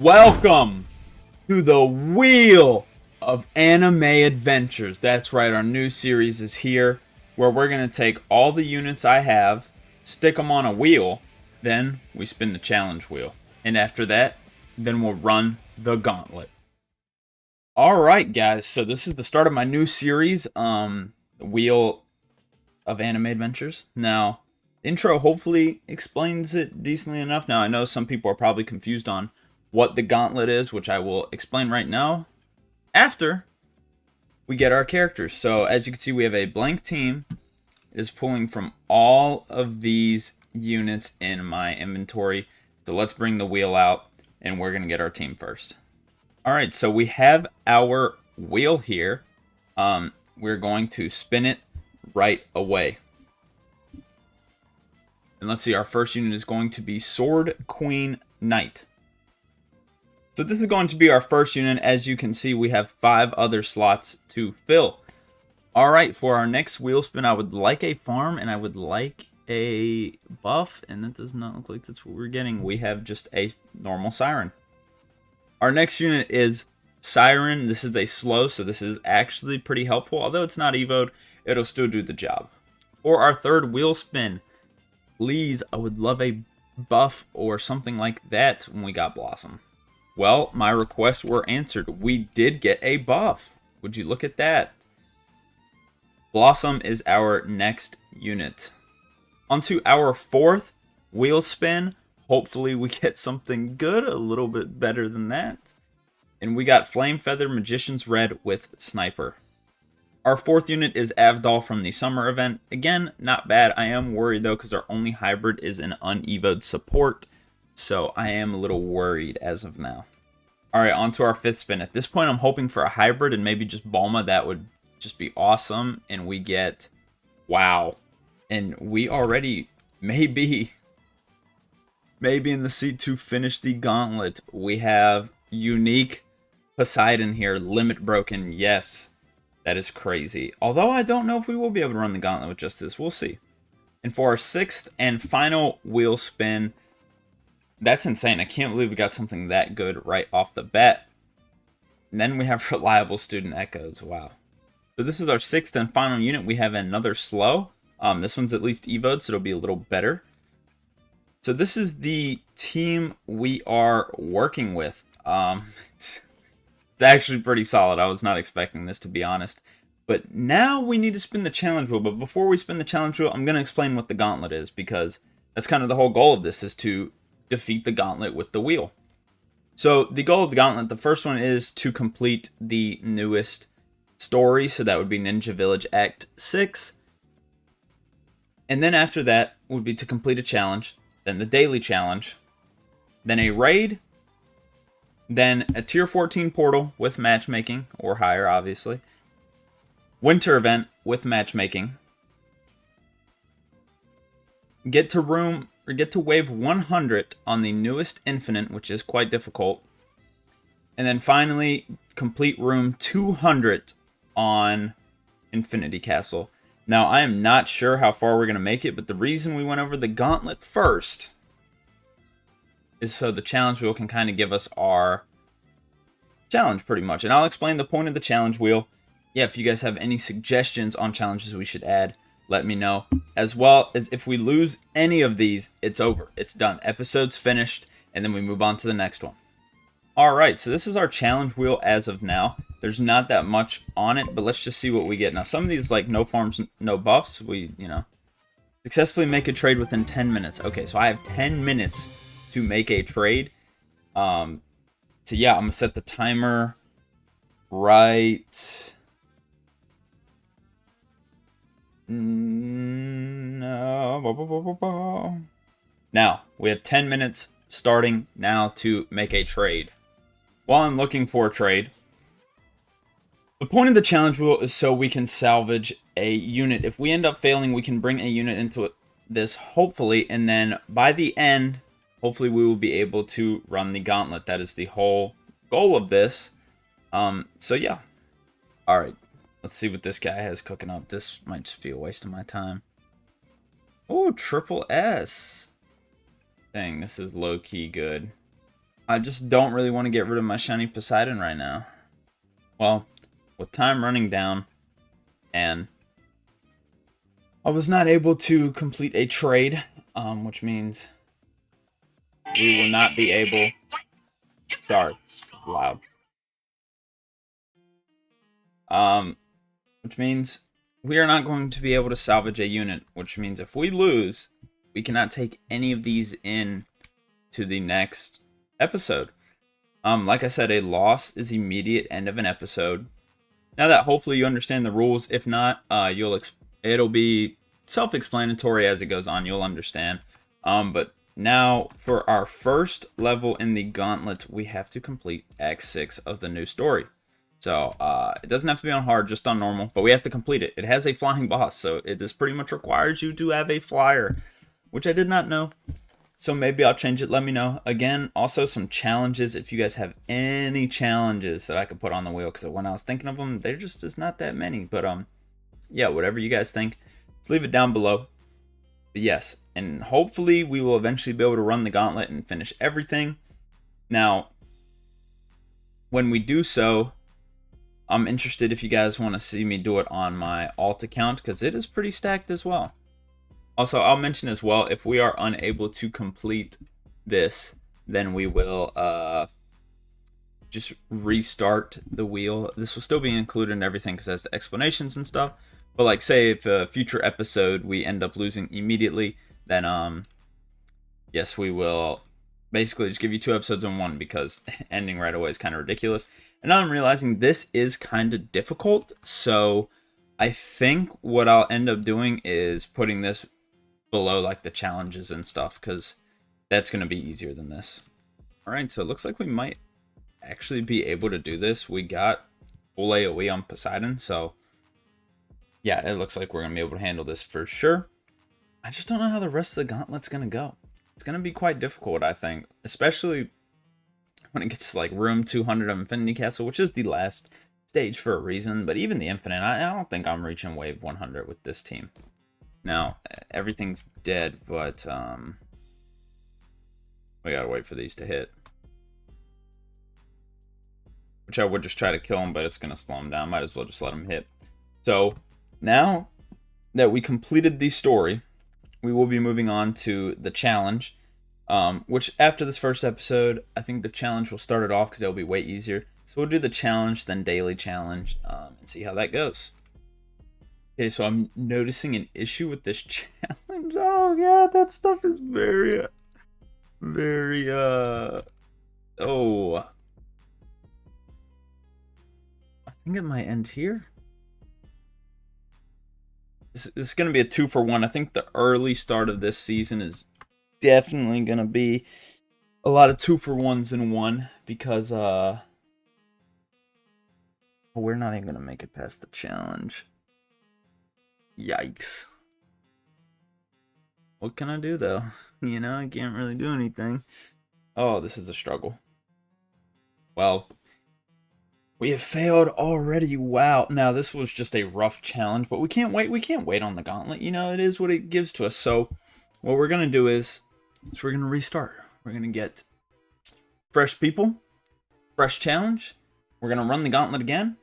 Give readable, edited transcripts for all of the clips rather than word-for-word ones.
Welcome to the Wheel of Anime Adventures. That's right, our new series is here where we're going to take all the units I have, stick them on a wheel, then we spin the challenge wheel. And after that, then we'll run the gauntlet. Alright guys, so this is the start of my new series, Wheel of Anime Adventures. Now, intro hopefully explains it decently enough. Now, I know some people are probably confused on what the gauntlet is, which I will explain right now after we get our characters. So as you can see, we have a blank team. It is pulling from all of these units in my inventory. So let's bring the wheel out and we're going to get our team first. Alright, so we have our wheel here. We're going to spin it right away. And let's see, our first unit is going to be Sword Queen Knight. So this is going to be our first unit. As you can see, we have 5 other slots to fill. Alright, for our next wheel spin, I would like a farm and I would like a buff. And that does not look like that's what we're getting. We have just a normal Siren. Our next unit is Siren. This is a slow, so this is actually pretty helpful. Although it's not evoed, it'll still do the job. For our third wheel spin, please, I would love a buff or something like that when we got Blossom. Well, my requests were answered. We did get a buff. Would you look at that? Blossom is our next unit. Onto our fourth wheel spin. Hopefully we get something good, a little bit better than that. And we got Flame Feather Magician's Red with Sniper. Our fourth unit is Avdol from the summer event. Again, not bad. I am worried though because our only hybrid is an unevoed support. So I am a little worried as of now. Alright, on to our fifth spin. At this point, I'm hoping for a hybrid and maybe just Bulma. That would just be awesome. And we get... wow. And we already maybe in the seat to finish the gauntlet. We have unique Poseidon here. Limit broken. Yes. That is crazy. Although I don't know if we will be able to run the gauntlet with just this. We'll see. And for our sixth and final wheel spin... that's insane. I can't believe we got something that good right off the bat. And then we have Reliable Student Echoes. Wow. So this is our sixth and final unit. We have another slow. This one's at least evoed, so it'll be a little better. So this is the team we are working with. It's actually pretty solid. I was not expecting this, to be honest. But now we need to spin the challenge wheel. But before we spin the challenge wheel, I'm going to explain what the gauntlet is, because that's kind of the whole goal of this, is to defeat the gauntlet with the wheel. So the goal of the gauntlet, the first one is to complete the newest story. So that would be Ninja Village Act 6. And then after that would be to complete a challenge, then the daily challenge, then a raid, then a tier 14 portal with matchmaking, or higher obviously, winter event with matchmaking, get to wave 100 on the newest Infinite, which is quite difficult. And then finally, complete room 200 on Infinity Castle. Now, I am not sure how far we're going to make it, but the reason we went over the gauntlet first is so the challenge wheel can kind of give us our challenge, pretty much. And I'll explain the point of the challenge wheel. Yeah, if you guys have any suggestions on challenges we should add, let me know. As well as if we lose any of these, it's over. It's done. Episode's finished, and then we move on to the next one. Alright, so this is our challenge wheel as of now. There's not that much on it, but let's just see what we get. Now, some of these, like no farms, no buffs, we, successfully make a trade within 10 minutes. Okay, so I have 10 minutes to make a trade. So yeah, I'm going to set the timer right... no. Now, we have 10 minutes starting now to make a trade. While I'm looking for a trade, the point of the challenge wheel is so we can salvage a unit. If we end up failing, we can bring a unit into this, hopefully, and then by the end, hopefully we will be able to run the gauntlet. That is the whole goal of this. So yeah. Alright. Let's see what this guy has cooking up. This might just be a waste of my time. Oh, triple S. Dang, this is low-key good. I just don't really want to get rid of my shiny Poseidon right now. Well, with time running down, and I was not able to complete a trade, which means we will not be able... Sorry, loud. Which means we are not going to be able to salvage a unit, which means if we lose, we cannot take any of these in to the next episode. Like I said, a loss is immediate end of an episode. Now that hopefully you understand the rules, if not, it'll be self-explanatory as it goes on. You'll understand. But now for our first level in the gauntlet, we have to complete Act 6 of the new story. So it doesn't have to be on hard, just on normal, but we have to complete it. It has a flying boss, so it just pretty much requires you to have a flyer, which I did not know. So maybe I'll change it. Let me know. Again, also some challenges. If you guys have any challenges that I could put on the wheel, because when I was thinking of them, they're just not that many. But yeah, whatever you guys think, just leave it down below. But yes, and hopefully we will eventually be able to run the gauntlet and finish everything. Now, when we do so, I'm interested if you guys want to see me do it on my alt account, because it is pretty stacked as well. Also, I'll mention as well, if we are unable to complete this, then we will just restart the wheel. This will still be included in everything because it has the explanations and stuff. But like, say if a future episode we end up losing immediately, then yes, we will basically just give you 2 episodes in one, because ending right away is kind of ridiculous. And now I'm realizing this is kind of difficult, so I think what I'll end up doing is putting this below like the challenges and stuff, because that's going to be easier than this. Alright, so it looks like we might actually be able to do this. We got full AoE on Poseidon, so yeah, it looks like we're going to be able to handle this for sure. I just don't know how the rest of the gauntlet's going to go. It's going to be quite difficult, I think, especially when it gets to like room 200 of Infinity Castle, which is the last stage for a reason. But even the Infinite, I don't think I'm reaching wave 100 with this team. Now, everything's dead, but we gotta wait for these to hit. Which I would just try to kill them, but it's gonna slow them down. Might as well just let them hit. So, now that we completed the story, we will be moving on to the challenge. Which after this first episode, I think the challenge will start it off because it'll be way easier. So we'll do the challenge, then daily challenge, and see how that goes. Okay, so I'm noticing an issue with this challenge. Oh yeah, that stuff is very, oh. I think it might end here. This is going to be a 2-for-1. I think the early start of this season is definitely going to be a lot of 2-for-1s in one, because we're not even going to make it past the challenge. Yikes. What can I do though? You know, I can't really do anything. Oh, this is a struggle. Well, we have failed already. Wow. Now, this was just a rough challenge, but we can't wait. We can't wait on the gauntlet. You know, it is what it gives to us. So what we're going to do is we're going to restart. We're going to get fresh people, fresh challenge. We're going to run the gauntlet again,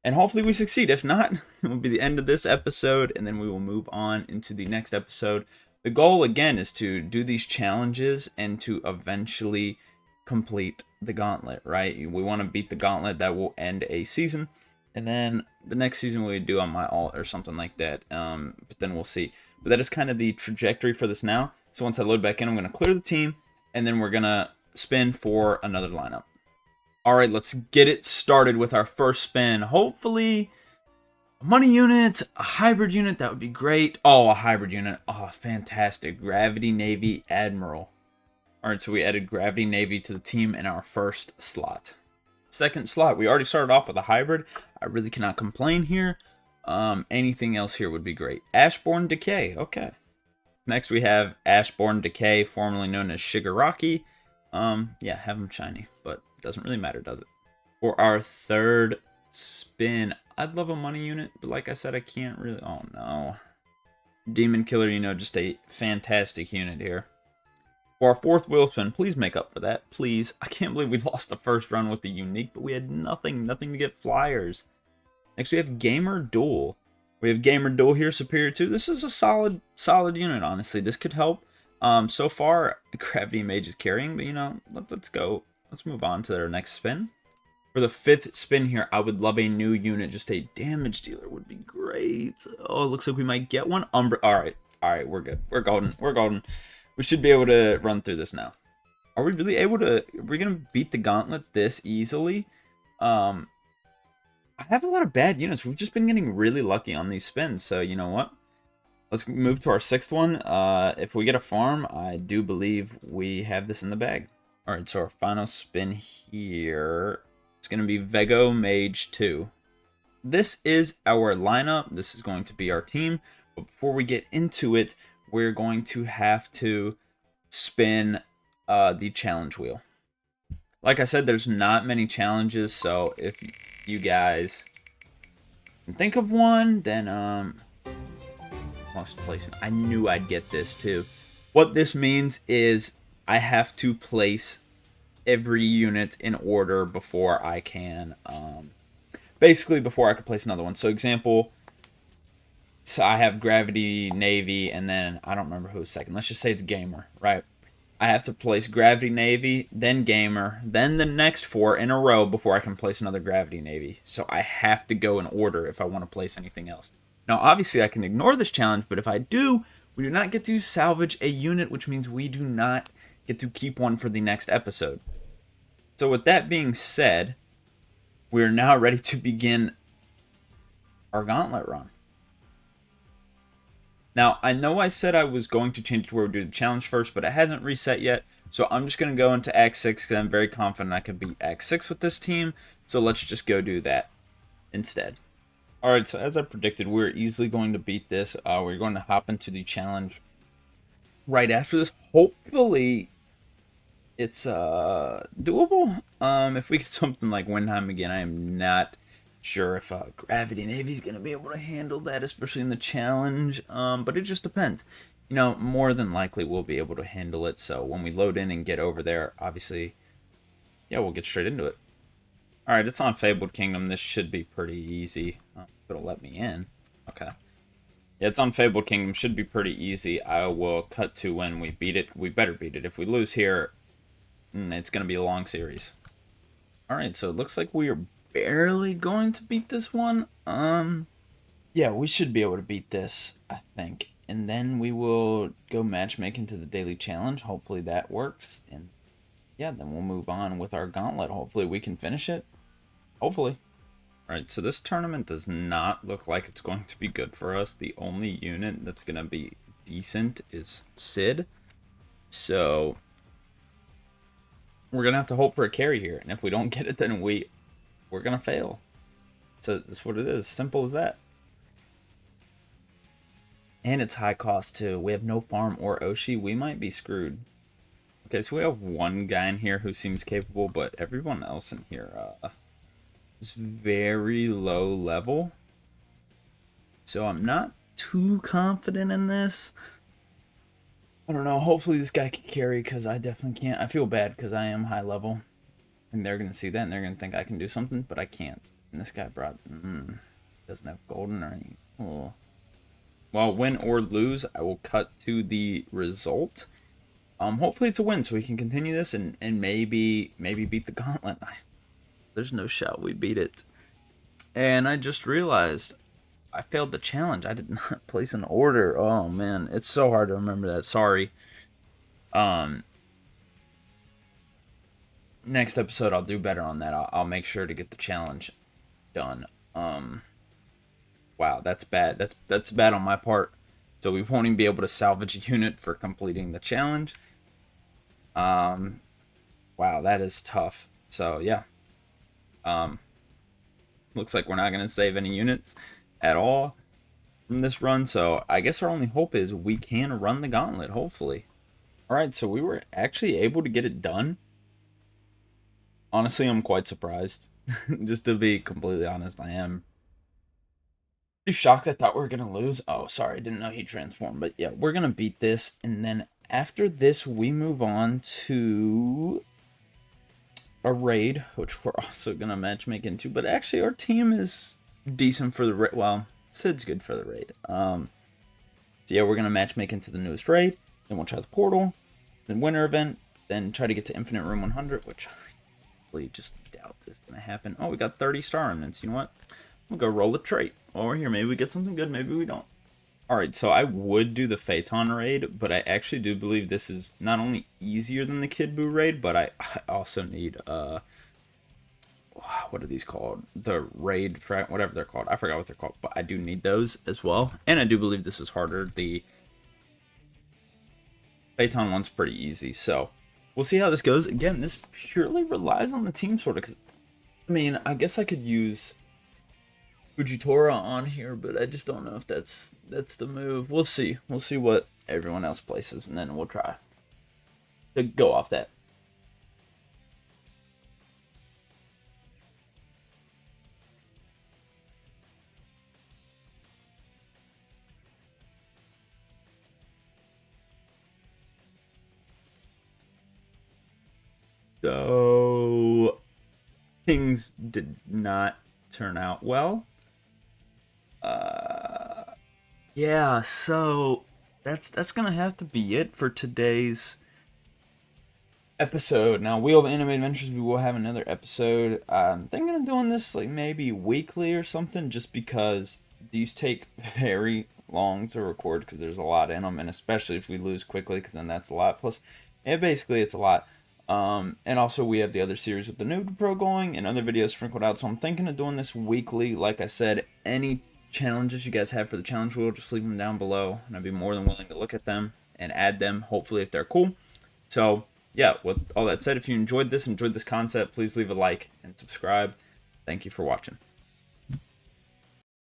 and hopefully we succeed. If not, it will be the end of this episode, and then we will move on into the next episode. The goal, again, is to do these challenges and to eventually complete the gauntlet, right? We want to beat the gauntlet. That will end a season, and then the next season we do on my alt or something like that. But then we'll see. But that is kind of the trajectory for this now. So once I load back in, I'm going to clear the team, and then we're going to spin for another lineup. All right, let's get it started with our first spin. Hopefully a money unit, a hybrid unit, that would be great. Oh, a hybrid unit. Oh, fantastic. Gravity Navy Admiral. All right, so we added Gravity Navy to the team in our first slot. Second slot, we already started off with a hybrid. I really cannot complain here. Anything else here would be great. Ashborn Decay, okay. Next we have Ashborn Decay, formerly known as Shigaraki. Yeah, have him shiny, but it doesn't really matter, does it? For our third spin, I'd love a money unit, but like I said, I can't really... Oh, no. Demon Killer, you know, just a fantastic unit here. For our fourth wheel spin, please make up for that. Please. I can't believe we lost the first run with the unique, but we had nothing to get flyers. Next, we have Gamer Duel. We have Gamer Duel here, Superior 2. This is a solid unit, honestly. This could help. So far, Gravity Mage is carrying, but, let's go. Let's move on to their next spin. For the fifth spin here, I would love a new unit. Just a damage dealer would be great. Oh, it looks like we might get one. Umbra. All right, we're good. We're golden. We should be able to run through this now. Are we really able to? Are we gonna beat the gauntlet this easily? I have a lot of bad units. We've just been getting really lucky on these spins. So you know what? Let's move to our sixth one. If we get a farm, I do believe we have this in the bag. All right, so our final spin here. It's going to be Vego Mage 2. This is our lineup. This is going to be our team. But before we get into it, we're going to have to spin the challenge wheel. Like I said, there's not many challenges. So if you guys can think of one, then must place it. I knew I'd get this too. What this means is I have to place every unit in order before I can, basically before I can place another one. So example, so I have Gravity, Navy, and then I don't remember who's second. Let's just say it's Gamer, right? I have to place Gravity, Navy, then Gamer, then the next 4 in a row before I can place another Gravity, Navy. So I have to go in order if I want to place anything else. Now, obviously, I can ignore this challenge, but if I do, we do not get to salvage a unit, which means we do not get to keep one for the next episode. So with that being said, we're now ready to begin our gauntlet run. Now, I know I said I was going to change it to where we do the challenge first, but it hasn't reset yet. So I'm just going to go into Act 6 because I'm very confident I can beat Act 6 with this team. So let's just go do that instead. Alright, so as I predicted, we're easily going to beat this. We're going to hop into the challenge right after this. Hopefully it's doable. If we get something like Windheim again, I am not sure if Gravity Navy is going to be able to handle that, especially in the challenge. But it just depends. More than likely we'll be able to handle it. So when we load in and get over there, obviously, yeah, we'll get straight into it. Alright, it's on Fabled Kingdom. This should be pretty easy. It'll let me in. Okay. Yeah, it's on Fabled Kingdom. Should be pretty easy. I will cut to when we beat it. We better beat it. If we lose here, it's going to be a long series. Alright, so it looks like we are barely going to beat this one. Yeah, we should be able to beat this, I think. And then we will go matchmaking to the daily challenge. Hopefully that works. And yeah, then we'll move on with our gauntlet. Hopefully we can finish it. Hopefully. Alright, so this tournament does not look like it's going to be good for us. The only unit that's going to be decent is Sid. So we're going to have to hope for a carry here. And if we don't get it, then we're going to fail. So that's what it is. Simple as that. And it's high cost too. We have no farm or Oshi. We might be screwed. Okay, so we have one guy in here who seems capable, but everyone else in here is very low level. So I'm not too confident in this. I don't know. Hopefully this guy can carry because I definitely can't. I feel bad because I am high level. And they're going to see that and they're going to think I can do something, but I can't. And this guy doesn't have golden or anything. Oh. Well, win or lose, I will cut to the result. Hopefully it's a win so we can continue this and maybe beat the gauntlet. There's no shot we beat it. And I just realized I failed the challenge. I did not place an order. Oh man, it's so hard to remember that. Sorry. Next episode I'll do better on that. I'll make sure to get the challenge done. Wow, that's bad. That's bad on my part. So we won't even be able to salvage a unit for completing the challenge. Wow, that is tough. So yeah. Looks like we're not going to save any units at all from this run. So I guess our only hope is we can run the gauntlet, hopefully. Alright, so we were actually able to get it done. Honestly, I'm quite surprised. Just to be completely honest, I am pretty shocked. I thought we were going to lose. Oh, sorry, I didn't know he transformed. But yeah, we're going to beat this. And then after this, we move on to a raid, which we're also going to matchmake into. But actually, our team is decent for the raid. Well, Sid's good for the raid. So yeah, we're going to matchmake into the newest raid. Then we'll try the portal. Then winter event. Then try to get to Infinite Room 100, which I really just doubt is going to happen. Oh, we got 30 star remnants. You know what? We'll go roll a trait. Over here, maybe we get something good. Maybe we don't. Alright, so I would do the Phaeton raid, but I actually do believe this is not only easier than the Kid Buu raid, but I also need, what are these called? The raid, whatever they're called. I forgot what they're called, but I do need those as well. And I do believe this is harder. The Phaeton one's pretty easy, so we'll see how this goes. Again, this purely relies on the team sort of. I mean, I guess I could use Fujitora on here, but I just don't know if that's the move. We'll see. We'll see what everyone else places, and then we'll try to go off that. So things did not turn out well. Yeah, so that's gonna have to be it for today's episode. Now, Wheel of Anime Adventures, we will have another episode. I'm thinking of doing this like maybe weekly or something, just because these take very long to record because there's a lot in them, and especially if we lose quickly, because then that's a lot. Plus, basically it's a lot. And also we have the other series with the Noob Pro going and other videos sprinkled out. So I'm thinking of doing this weekly. Like I said, any challenges you guys have for the challenge wheel, just leave them down below, and I'd be more than willing to look at them and add them, hopefully, if they're cool. So yeah, with all that said, if you enjoyed this concept, please leave a like and subscribe. Thank you for watching.